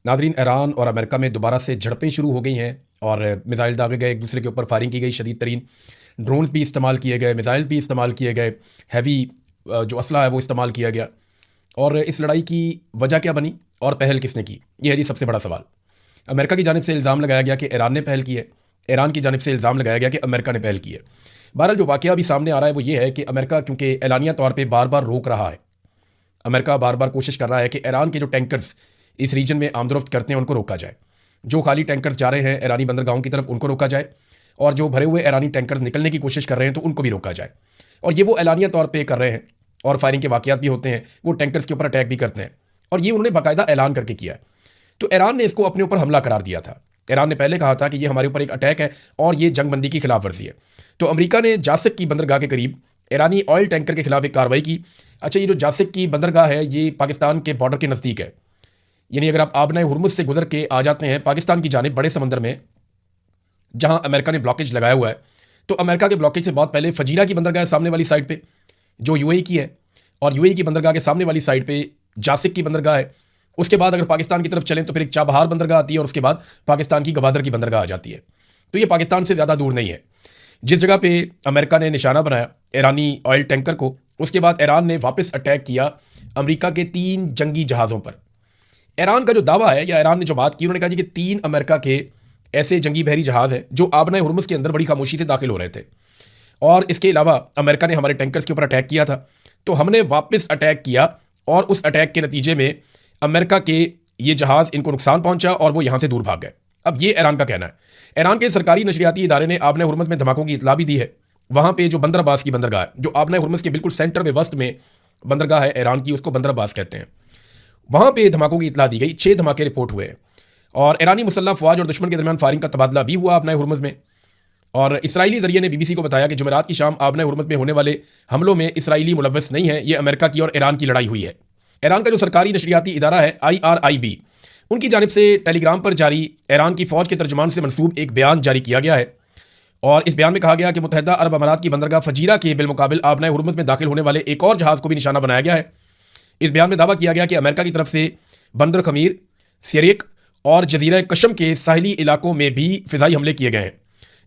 नाज़रीन, ईरान और अमेरिका में दोबारा से झड़पें शुरू हो गई हैं और मिसाइल दागे गए, एक दूसरे के ऊपर फायरिंग की गई, शदीद तरीन ड्रोन्स भी इस्तेमाल किए गए, मिसाइल भी इस्तेमाल किए गए, हैवी जो असला है वो इस्तेमाल किया गया। और इस लड़ाई की वजह क्या बनी और पहल किसने की, यह है जी सबसे बड़ा सवाल। अमेरिका की जानिब से इल्ज़ाम लगाया गया कि ईरान ने पहल की है, ईरान की जानिब से इल्ज़ाम लगाया गया कि अमेरिका ने पहल की है। बहरहाल जो वाक़या अभी सामने आ रहा है वो ये है कि अमेरिका क्योंकि एलानिया तौर पर बार बार रोक रहा है, अमेरिका बार बार कोशिश कर रहा है कि ईरान के जो टैंकर्स इस रीजन में आमदरफ्त करते हैं उनको रोका जाए, जो खाली टैंकर्स जा रहे हैं ईरानी बंदरगाहों की तरफ उनको रोका जाए, और जो भरे हुए ईरानी टैंकर्स निकलने की कोशिश कर रहे हैं तो उनको भी रोका जाए। और ये वो एलानिया तौर पे कर रहे हैं, और फायरिंग के वाक़यात भी होते हैं, वो टैंकर्स के ऊपर अटैक भी करते हैं, और ये उन्होंने बाकायदा ऐलान करके किया है। तो ईरान ने इसको अपने ऊपर हमला करार दिया था। ईरान ने पहले कहा था कि ये हमारे ऊपर एक अटैक है और ये जंगबंदी की खिलाफ वर्जी है। तो अमेरिका ने जासिक की बंदरगाह के करीब ईरानी ऑयल टैंकर के खिलाफ एक कार्रवाई की। अच्छा, ये जो जासिक की बंदरगाह है ये पाकिस्तान के बॉर्डर के नज़दीक है, यानी अगर आप आबना हुरमुज़ से गुजर के आ जाते हैं पाकिस्तान की जानिब बड़े समंदर में, जहां अमेरिका ने ब्लॉकेज लगाया हुआ है, तो अमेरिका के ब्लॉकेज से बहुत पहले फजीरा की बंदरगाह है सामने वाली साइड पे, जो यूएई की है, और यूएई की बंदरगाह के सामने वाली साइड पे जासिक की बंदरगाह है। उसके बाद अगर पाकिस्तान की तरफ चलें तो फिर एक चाबहार बंदरगाह आती है, और उसके बाद पाकिस्तान की गवादर की बंदरगाह आ जाती है। तो ये पाकिस्तान से ज़्यादा दूर नहीं है। जिस जगह पे अमेरिका ने निशाना बनाया ईरानी ऑयल टैंकर को, उसके बाद ईरान ने वापस अटैक किया अमेरिका के 3 जंगी जहाज़ों पर। ईरान का जो दावा है, या ईरान ने जो बात की, उन्होंने कहा जी कि 3 अमेरिका के ऐसे जंगी बहरी जहाज़ हैं जो आबना हुरमुज़ के अंदर बड़ी खामोशी से दाखिल हो रहे थे, और इसके अलावा अमेरिका ने हमारे टैंकर्स के ऊपर अटैक किया था, तो हमने वापस अटैक किया, और उस अटैक के नतीजे में अमेरिका के ये जहाज़ इनको नुकसान पहुंचा और वो यहाँ से दूर भाग गए। अब ये ईरान का कहना है। ईरान के सरकारी नशरियाती इदारे ने आबना हुरमुज़ में धमाकों की इतला भी दी है। वहाँ पे जो बंदर अब्बास की बंदरगाह है, जो आबना हुरमुज़ के बिल्कुल सेंटर में वस्त में बंदरगाह है ईरान की, उसको बंदर अब्बास कहते हैं, वहाँ पे धमाकों की इतला दी गई। 6 धमाके रिपोर्ट हुए हैं, और ईरानी मुसल्लह फ़ौज और दुश्मन के दरमियान फायरिंग का तबादला भी हुआ आबना हुरमुज़ में। और इसराइली ज़रिए ने बीबीसी को बताया कि जुमेरात की शाम आबना हुरमुज़ में होने वाले हमलों में इसराइली मुलव्वस नहीं है, ये अमेरिका की और ईरान की लड़ाई हुई है। ईरान का जो सरकारी नशरियाती इदारा है IRIB, उनकी जानिब से टेलीग्राम पर जारी ईरान की फ़ौज के तर्जुमान से मनसूब एक बयान जारी किया गया है, और इस बयान में कहा गया कि मुत्तहिदा अरब अमारात की बंदरगाह फजीरा के बिलमुकाबिल आबना हुरमुज़ में दाखिल होने वाले एक और जहाज़ को भी निशाना बनाया गया है। इस बयान में दावा किया गया कि अमेरिका की तरफ से बंदर खमीर, सिरिक और जजीरा कशम के साहिली इलाकों में भी फ़िज़ाई हमले किए गए हैं।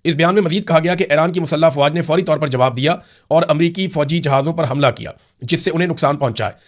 इस बयान में मज़ीद कहा गया कि ईरान की मुसल्लह फ़ौज ने फौरी तौर पर जवाब दिया और अमरीकी फ़ौजी जहाज़ों पर हमला किया, जिससे उन्हें नुकसान पहुंचा है।